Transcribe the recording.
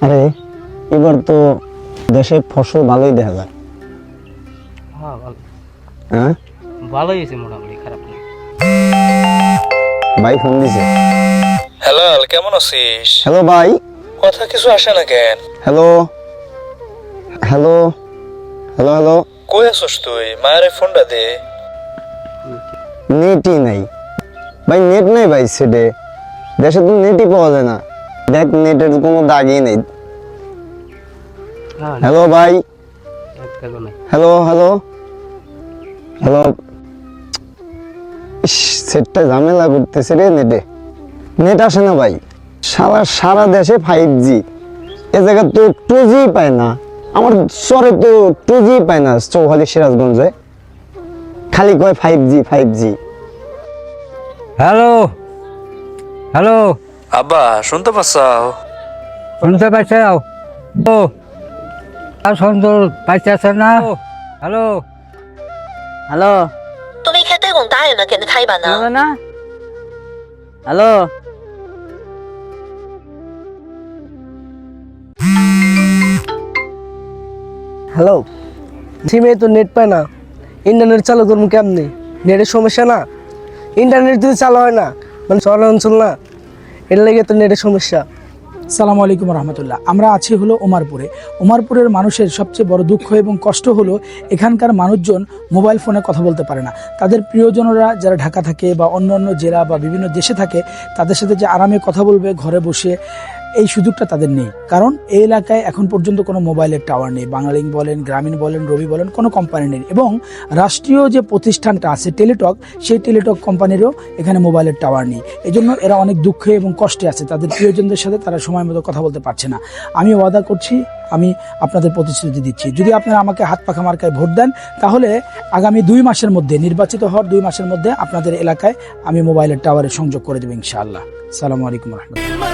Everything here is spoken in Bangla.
আরে এবার তো দেশে ফসল ভালোই দেখা যায়। হ্যাঁ ভালো, হ্যাঁ ভালোই হয়েছে মোটামুটি, খারাপ না। ভাই ফোন দিছে। হ্যালো, কেমন আছিস? হ্যালো ভাই। কথা কিছু আসে না কেন? Hello hello hello hello. কই আছিস তুই? মায়ের ফোনটা দে। নেটই নাই ভাই, নেট নাই ভাই, সেটে দেশে তো নেটই পাওয়া যায় না। দেখ নেটের কোনো দাগই নেই। হ্যাঁ, হ্যালো ভাই। একটা তো নাই। Hello hello hello. সেটটা ঝামেলা করতেছে রে, নেট আসে না ভাই। সারা দেশে 5G, এ জায়গা তো 2G পায় না। আমার শহরে তো 2G পায় না, চৌহালি সিরাজগঞ্জে খালি কয় 5G। হ্যালো হ্যালো, আব্বা শুনতে পাচ্ছাও? শুনতে পাইছে? ও শুনতে পাইতেছে না? হ্যালো হ্যালো তুমি খেতে কোন তাই না কেন খাইবা না না, হ্যালো হ্যালো, সিমে তো নেট পায় না, ইন্টারনেট চালু করবো কেমনি? নেটের সমস্যা না, ইন্টারনেট যদি চালু হয় না, মানে শহর অঞ্চল না, এর লেগে তো নেটের সমস্যা। আসসালামু আলাইকুম রহমতুল্লাহ। আমরা আছি হলো ওমারপুরে। ওমারপুরের মানুষের সবচেয়ে বড় দুঃখ এবং কষ্ট হলো এখানকার মানুষজন মোবাইল ফোনে কথা বলতে পারে না। তাদের প্রিয়জনরা যারা ঢাকা থাকে বা অন্য জেলা বা বিভিন্ন দেশে থাকে, তাদের সাথে যে আরামে কথা বলবে ঘরে বসে, এই সুযোগটা তাদের নেই। কারণ এই এলাকায় এখন পর্যন্ত কোনো মোবাইলের টাওয়ার নেই। বাংলালিংক বলেন, গ্রামীণ বলেন, রবি বলেন, কোনো কোম্পানি নেই। এবং রাষ্ট্রীয় যে প্রতিষ্ঠানটা আছে টেলিটক, সেই টেলিটক কোম্পানিরও এখানে মোবাইলের টাওয়ার নেই। এজন্য এরা অনেক দুঃখে এবং কষ্টে আছে। তাদের প্রিয়জনদের সাথে তারা সময় মতো কথা বলতে পারছে না। আমি ওয়াদা করছি, আমি আপনাদের প্রতিশ্রুতি দিচ্ছি, যদি আপনারা আমাকে হাত পাখা মার্কায় ভোট দেন, তাহলে আগামী 2 মাসের মধ্যে, নির্বাচিত হওয়ার 2 মাসের মধ্যে আপনাদের এলাকায় আমি মোবাইলের টাওয়ারে সংযোগ করে দেবো ইনশাআল্লাহ। আসসালামু আলাইকুম রহমতুল্লাহ।